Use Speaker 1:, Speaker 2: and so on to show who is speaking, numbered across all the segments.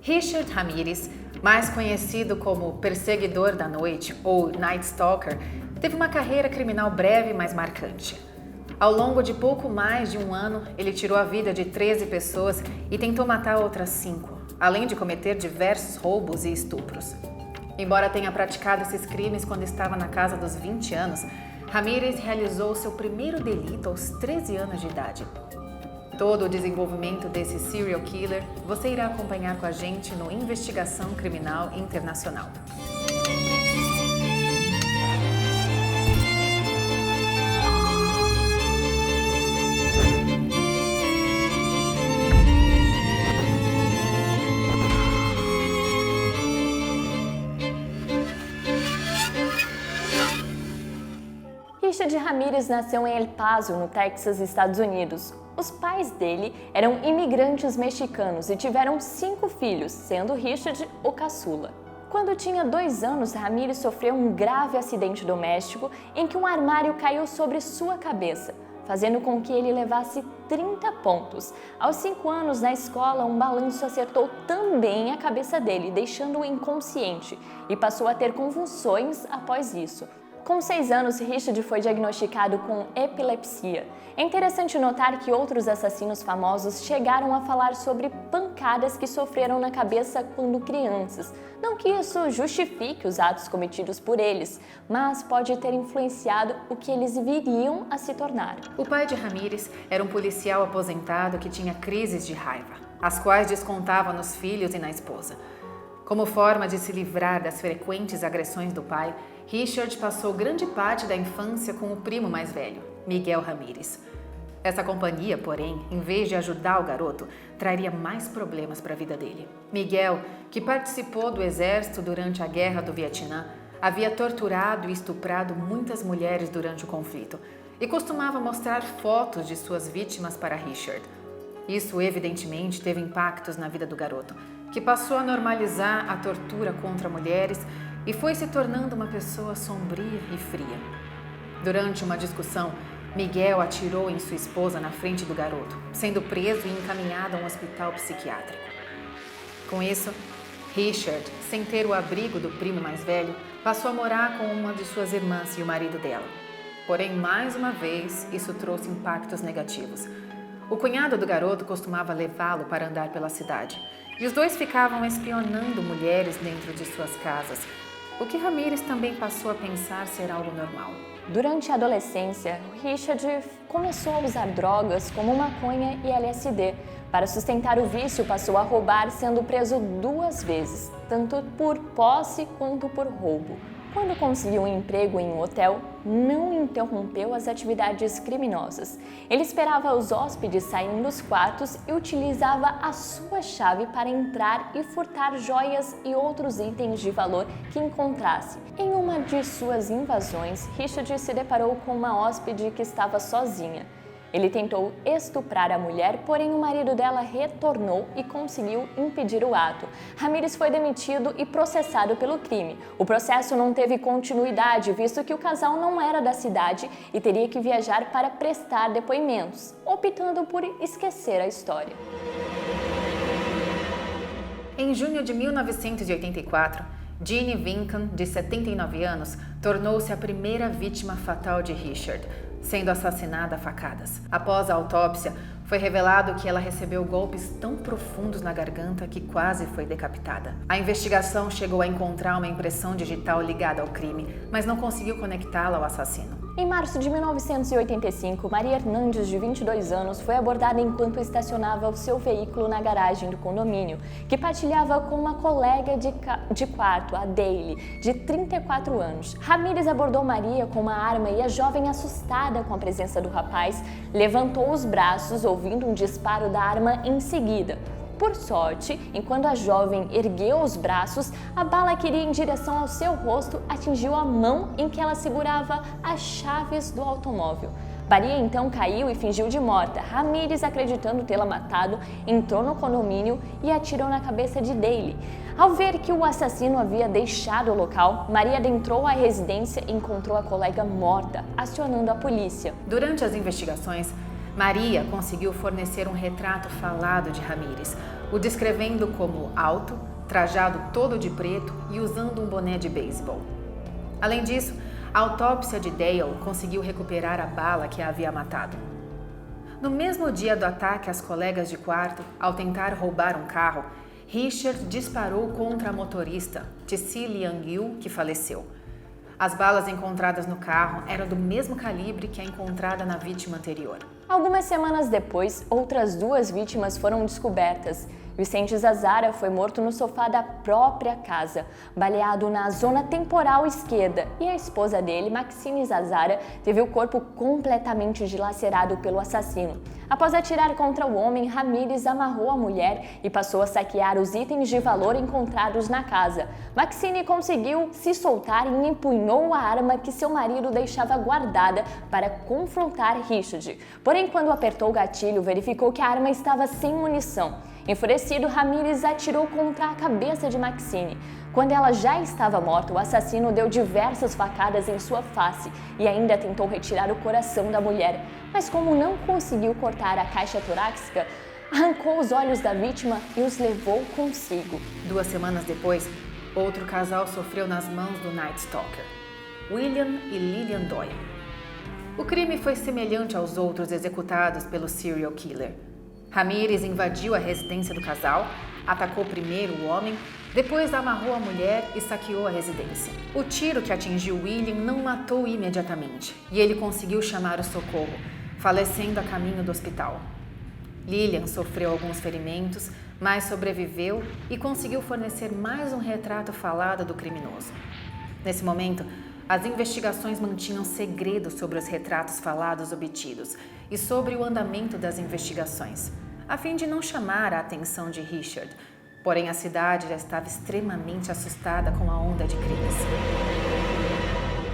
Speaker 1: Richard Ramirez, mais conhecido como Perseguidor da Noite ou Night Stalker, teve uma carreira criminal breve, mas marcante. Ao longo de pouco mais de um ano, ele tirou a vida de 13 pessoas e tentou matar outras 5, além de cometer diversos roubos e estupros. Embora tenha praticado esses crimes quando estava na casa dos 20 anos, Ramirez realizou seu primeiro delito aos 13 anos de idade. Todo o desenvolvimento desse serial killer você irá acompanhar com a gente no Investigação Criminal Internacional.
Speaker 2: Richard Ramirez nasceu em El Paso, no Texas, Estados Unidos. Os pais dele eram imigrantes mexicanos e tiveram 5 filhos, sendo Richard o caçula. Quando tinha 2 anos, Ramirez sofreu um grave acidente doméstico em que um armário caiu sobre sua cabeça, fazendo com que ele levasse 30 pontos. Aos 5 anos, na escola, um balanço acertou também a cabeça dele, deixando-o inconsciente, e passou a ter convulsões após isso. Com 6 anos, Richard foi diagnosticado com epilepsia. É interessante notar que outros assassinos famosos chegaram a falar sobre pancadas que sofreram na cabeça quando crianças. Não que isso justifique os atos cometidos por eles, mas pode ter influenciado o que eles viriam a se tornar.
Speaker 1: O pai de Ramirez era um policial aposentado que tinha crises de raiva, as quais descontava nos filhos e na esposa. Como forma de se livrar das frequentes agressões do pai, Richard passou grande parte da infância com o primo mais velho, Miguel Ramirez. Essa companhia, porém, em vez de ajudar o garoto, traria mais problemas para a vida dele. Miguel, que participou do exército durante a Guerra do Vietnã, havia torturado e estuprado muitas mulheres durante o conflito e costumava mostrar fotos de suas vítimas para Richard. Isso, evidentemente, teve impactos na vida do garoto, que passou a normalizar a tortura contra mulheres e foi se tornando uma pessoa sombria e fria. Durante uma discussão, Miguel atirou em sua esposa na frente do garoto, sendo preso e encaminhado a um hospital psiquiátrico. Com isso, Richard, sem ter o abrigo do primo mais velho, passou a morar com uma de suas irmãs e o marido dela. Porém, mais uma vez, isso trouxe impactos negativos. O cunhado do garoto costumava levá-lo para andar pela cidade, e os dois ficavam espionando mulheres dentro de suas casas, o que Ramirez também passou a pensar ser algo normal.
Speaker 2: Durante a adolescência, Richard começou a usar drogas como maconha e LSD. Para sustentar o vício, passou a roubar, sendo preso 2 vezes, tanto por posse quanto por roubo. Quando conseguiu um emprego em um hotel, não interrompeu as atividades criminosas. Ele esperava os hóspedes saírem dos quartos e utilizava a sua chave para entrar e furtar joias e outros itens de valor que encontrasse. Em uma de suas invasões, Richard se deparou com uma hóspede que estava sozinha. Ele tentou estuprar a mulher, porém o marido dela retornou e conseguiu impedir o ato. Ramirez foi demitido e processado pelo crime. O processo não teve continuidade, visto que o casal não era da cidade e teria que viajar para prestar depoimentos, optando por esquecer a história.
Speaker 1: Em junho de 1984, Jeanne Vincan, de 79 anos, tornou-se a primeira vítima fatal de Richard, sendo assassinada a facadas. Após a autópsia, foi revelado que ela recebeu golpes tão profundos na garganta que quase foi decapitada. A investigação chegou a encontrar uma impressão digital ligada ao crime, mas não conseguiu conectá-la ao assassino.
Speaker 2: Em março de 1985, Maria Hernandes, de 22 anos, foi abordada enquanto estacionava o seu veículo na garagem do condomínio, que partilhava com uma colega de quarto, a Daily, de 34 anos. Ramirez abordou Maria com uma arma e a jovem, assustada com a presença do rapaz, levantou os braços, ouvindo um disparo da arma em seguida. Por sorte, enquanto a jovem ergueu os braços, a bala que iria em direção ao seu rosto atingiu a mão em que ela segurava as chaves do automóvel. Maria então caiu e fingiu de morta. Ramirez, acreditando tê-la matado, entrou no condomínio e atirou na cabeça de Daily. Ao ver que o assassino havia deixado o local, Maria adentrou a residência e encontrou a colega morta, acionando a polícia.
Speaker 1: Durante as investigações, Maria conseguiu fornecer um retrato falado de Ramírez, o descrevendo como alto, trajado todo de preto e usando um boné de beisebol. Além disso, a autópsia de Dale conseguiu recuperar a bala que a havia matado. No mesmo dia do ataque às colegas de quarto, ao tentar roubar um carro, Richard disparou contra a motorista, Tessie Liang-Yu, que faleceu. As balas encontradas no carro eram do mesmo calibre que a encontrada na vítima anterior.
Speaker 2: Algumas semanas depois, outras 2 vítimas foram descobertas. Vicente Zazzara foi morto no sofá da própria casa, baleado na zona temporal esquerda, e a esposa dele, Maxine Zazzara, teve o corpo completamente dilacerado pelo assassino. Após atirar contra o homem, Ramírez amarrou a mulher e passou a saquear os itens de valor encontrados na casa. Maxine conseguiu se soltar e empunhou a arma que seu marido deixava guardada para confrontar Richard. Porém, quando apertou o gatilho, verificou que a arma estava sem munição. Enfurecido, Ramírez atirou contra a cabeça de Maxine. Quando ela já estava morta, o assassino deu diversas facadas em sua face e ainda tentou retirar o coração da mulher. Mas como não conseguiu cortar a caixa torácica, arrancou os olhos da vítima e os levou consigo.
Speaker 1: 2 semanas depois, outro casal sofreu nas mãos do Night Stalker, William e Lillian Doyle. O crime foi semelhante aos outros executados pelo serial killer. Ramírez invadiu a residência do casal, atacou primeiro o homem, depois amarrou a mulher e saqueou a residência. O tiro que atingiu William não matou imediatamente e ele conseguiu chamar o socorro, falecendo a caminho do hospital. Lillian sofreu alguns ferimentos, mas sobreviveu e conseguiu fornecer mais um retrato falado do criminoso. Nesse momento, as investigações mantinham segredo sobre os retratos falados obtidos e sobre o andamento das investigações, a fim de não chamar a atenção de Richard. Porém, a cidade já estava extremamente assustada com a onda de crimes.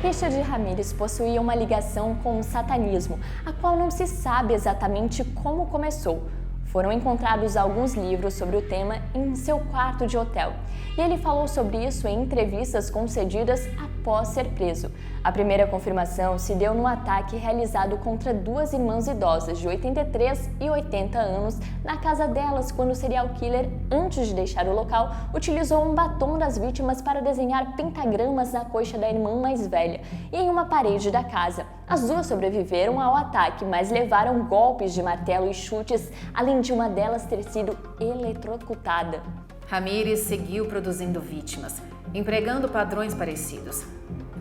Speaker 2: Richard Ramírez possuía uma ligação com o satanismo, a qual não se sabe exatamente como começou. Foram encontrados alguns livros sobre o tema em seu quarto de hotel, e ele falou sobre isso em entrevistas concedidas após ser preso. A primeira confirmação se deu no ataque realizado contra 2 irmãs idosas de 83 e 80 anos na casa delas, quando o serial killer, antes de deixar o local, utilizou um batom das vítimas para desenhar pentagramas na coxa da irmã mais velha e em uma parede da casa. As 2 sobreviveram ao ataque, mas levaram golpes de martelo e chutes, além de uma delas ter sido eletrocutada.
Speaker 1: Ramírez seguiu produzindo vítimas, empregando padrões parecidos.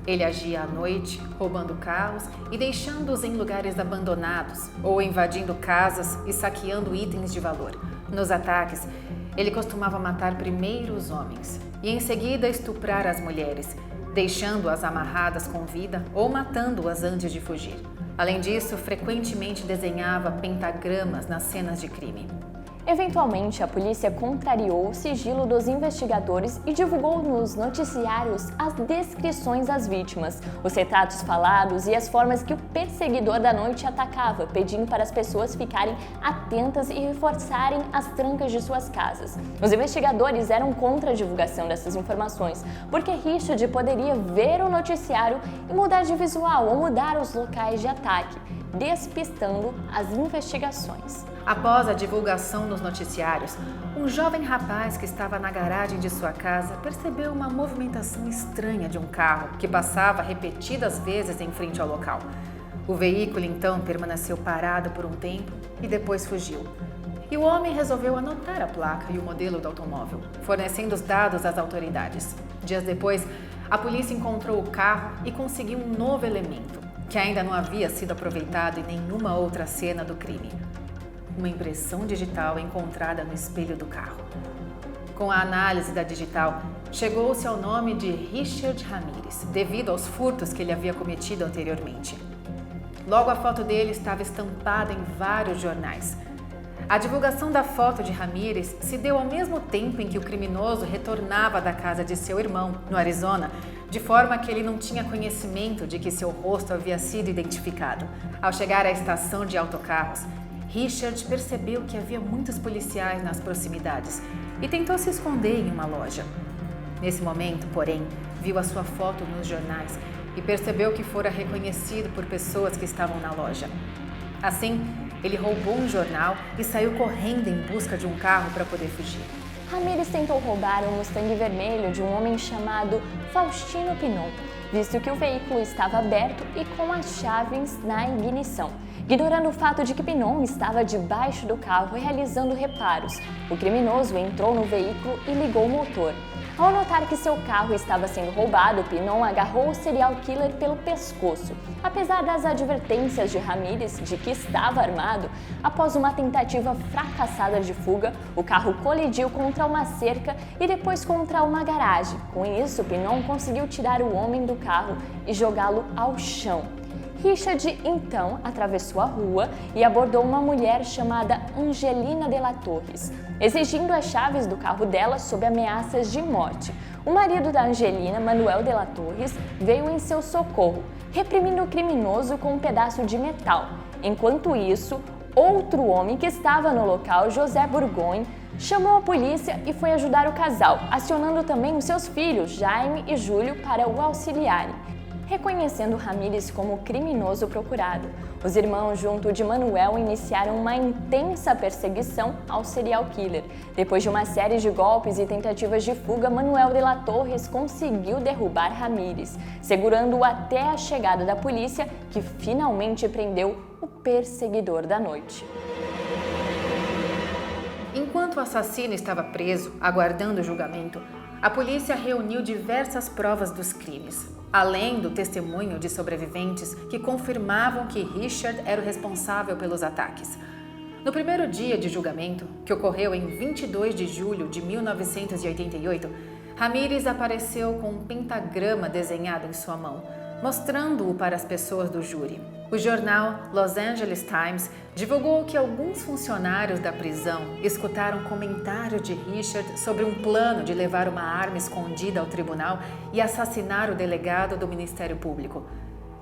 Speaker 1: Ele agia à noite, roubando carros e deixando-os em lugares abandonados, ou invadindo casas e saqueando itens de valor. Nos ataques, ele costumava matar primeiro os homens e em seguida estuprar as mulheres, deixando-as amarradas com vida ou matando-as antes de fugir. Além disso, frequentemente desenhava pentagramas nas cenas de crime.
Speaker 2: Eventualmente, a polícia contrariou o sigilo dos investigadores e divulgou nos noticiários as descrições das vítimas, os retratos falados e as formas que o perseguidor da noite atacava, pedindo para as pessoas ficarem atentas e reforçarem as trancas de suas casas. Os investigadores eram contra a divulgação dessas informações, porque Richard poderia ver o noticiário e mudar de visual ou mudar os locais de ataque, despistando as investigações.
Speaker 1: Após a divulgação nos noticiários, um jovem rapaz que estava na garagem de sua casa percebeu uma movimentação estranha de um carro que passava repetidas vezes em frente ao local. O veículo então permaneceu parado por um tempo e depois fugiu. E o homem resolveu anotar a placa e o modelo do automóvel, fornecendo os dados às autoridades. Dias depois, a polícia encontrou o carro e conseguiu um novo elemento, que ainda não havia sido aproveitado em nenhuma outra cena do crime: uma impressão digital encontrada no espelho do carro. Com a análise da digital, chegou-se ao nome de Richard Ramírez, devido aos furtos que ele havia cometido anteriormente. Logo, a foto dele estava estampada em vários jornais. A divulgação da foto de Ramírez se deu ao mesmo tempo em que o criminoso retornava da casa de seu irmão, no Arizona, de forma que ele não tinha conhecimento de que seu rosto havia sido identificado. Ao chegar à estação de autocarros, Richard percebeu que havia muitos policiais nas proximidades e tentou se esconder em uma loja. Nesse momento, porém, viu a sua foto nos jornais e percebeu que fora reconhecido por pessoas que estavam na loja. Assim, ele roubou um jornal e saiu correndo em busca de um carro para poder fugir.
Speaker 2: Ramírez tentou roubar um Mustang vermelho de um homem chamado Faustino Pinon, visto que o veículo estava aberto e com as chaves na ignição. Ignorando o fato de que Pinon estava debaixo do carro realizando reparos, o criminoso entrou no veículo e ligou o motor. Ao notar que seu carro estava sendo roubado, Pinon agarrou o serial killer pelo pescoço. Apesar das advertências de Ramírez de que estava armado, após uma tentativa fracassada de fuga, o carro colidiu contra uma cerca e depois contra uma garagem. Com isso, Pinon conseguiu tirar o homem do carro e jogá-lo ao chão. Richard, então, atravessou a rua e abordou uma mulher chamada Angelina de la Torres, exigindo as chaves do carro dela sob ameaças de morte. O marido da Angelina, Manuel de la Torres, veio em seu socorro, reprimindo o criminoso com um pedaço de metal. Enquanto isso, outro homem que estava no local, José Burgoyne, chamou a polícia e foi ajudar o casal, acionando também os seus filhos, Jaime e Júlio, para o auxiliarem. Reconhecendo Ramírez como criminoso procurado, os irmãos, junto de Manuel, iniciaram uma intensa perseguição ao serial killer. Depois de uma série de golpes e tentativas de fuga, Manuel de la Torres conseguiu derrubar Ramírez, segurando-o até a chegada da polícia, que finalmente prendeu o perseguidor da noite.
Speaker 1: Enquanto o assassino estava preso, aguardando o julgamento, a polícia reuniu diversas provas dos crimes, além do testemunho de sobreviventes que confirmavam que Richard era o responsável pelos ataques. No primeiro dia de julgamento, que ocorreu em 22 de julho de 1988, Ramírez apareceu com um pentagrama desenhado em sua mão, mostrando-o para as pessoas do júri. O jornal Los Angeles Times divulgou que alguns funcionários da prisão escutaram comentários de Richard sobre um plano de levar uma arma escondida ao tribunal e assassinar o delegado do Ministério Público.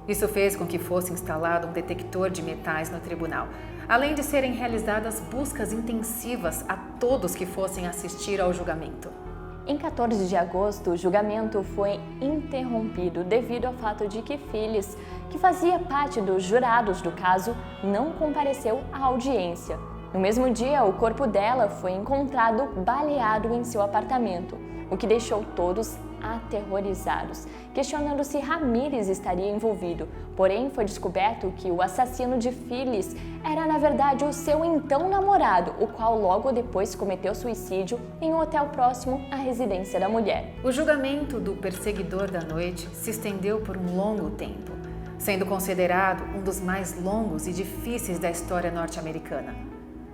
Speaker 1: Isso fez com que fosse instalado um detector de metais no tribunal, além de serem realizadas buscas intensivas a todos que fossem assistir ao julgamento.
Speaker 2: Em 14 de agosto, o julgamento foi interrompido devido ao fato de que Phyllis, que fazia parte dos jurados do caso, não compareceu à audiência. No mesmo dia, o corpo dela foi encontrado baleado em seu apartamento, o que deixou todos aterrorizados, questionando se Ramírez estaria envolvido. Porém, foi descoberto que o assassino de Phyllis era, na verdade, o seu então namorado, o qual logo depois cometeu suicídio em um hotel próximo à residência da mulher.
Speaker 1: O julgamento do perseguidor da noite se estendeu por um longo tempo, sendo considerado um dos mais longos e difíceis da história norte-americana.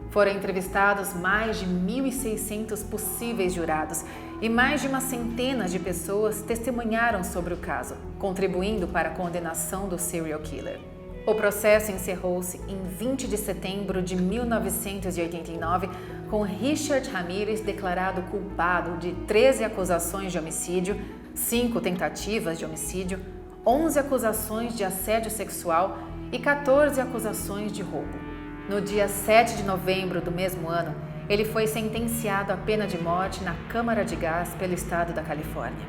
Speaker 1: Foram entrevistados mais de 1.600 possíveis jurados e mais de uma centena de pessoas testemunharam sobre o caso, contribuindo para a condenação do serial killer. O processo encerrou-se em 20 de setembro de 1989, com Richard Ramírez declarado culpado de 13 acusações de homicídio, 5 tentativas de homicídio, 11 acusações de assédio sexual e 14 acusações de roubo. No dia 7 de novembro do mesmo ano, ele foi sentenciado à pena de morte na Câmara de Gás pelo estado da Califórnia.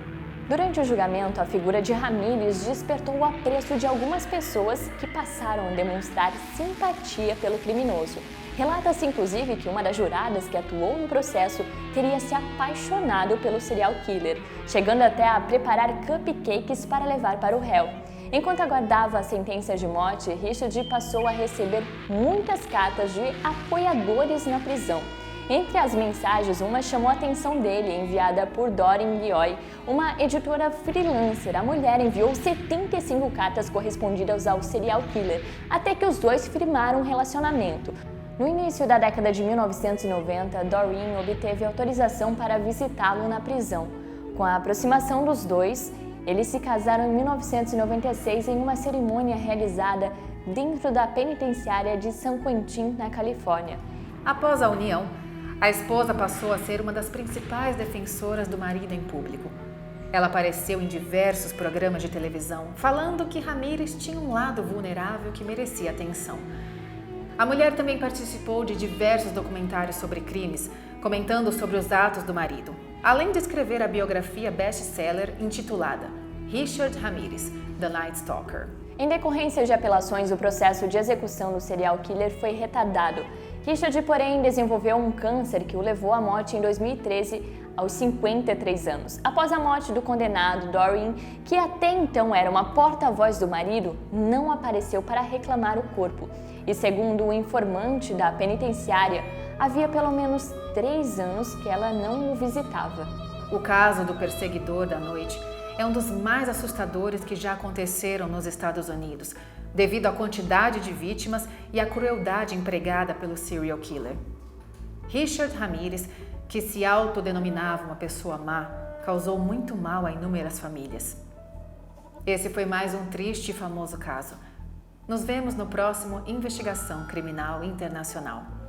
Speaker 2: Durante o julgamento, a figura de Ramírez despertou o apreço de algumas pessoas que passaram a demonstrar simpatia pelo criminoso. Relata-se, inclusive, que uma das juradas que atuou no processo teria se apaixonado pelo serial killer, chegando até a preparar cupcakes para levar para o réu. Enquanto aguardava a sentença de morte, Richard passou a receber muitas cartas de apoiadores na prisão. Entre as mensagens, uma chamou a atenção dele, enviada por Doreen Lioy, uma editora freelancer. A mulher enviou 75 cartas correspondidas ao serial killer, até que os dois firmaram um relacionamento. No início da década de 1990, Doreen obteve autorização para visitá-lo na prisão. Com a aproximação dos dois, eles se casaram em 1996 em uma cerimônia realizada dentro da penitenciária de San Quentin, na Califórnia.
Speaker 1: Após a união, a esposa passou a ser uma das principais defensoras do marido em público. Ela apareceu em diversos programas de televisão, falando que Ramírez tinha um lado vulnerável que merecia atenção. A mulher também participou de diversos documentários sobre crimes, comentando sobre os atos do marido, além de escrever a biografia best-seller intitulada Richard Ramírez, The Night Stalker.
Speaker 2: Em decorrência de apelações, o processo de execução do serial killer foi retardado. Richard, porém, desenvolveu um câncer que o levou à morte em 2013, aos 53 anos. Após a morte do condenado, Doreen, que até então era uma porta-voz do marido, não apareceu para reclamar o corpo. E segundo o informante da penitenciária, havia pelo menos 3 anos que ela não o visitava.
Speaker 1: O caso do perseguidor da noite é um dos mais assustadores que já aconteceram nos Estados Unidos, devido à quantidade de vítimas e à crueldade empregada pelo serial killer. Richard Ramirez, que se autodenominava uma pessoa má, causou muito mal a inúmeras famílias. Esse foi mais um triste e famoso caso. Nos vemos no próximo Investigação Criminal Internacional.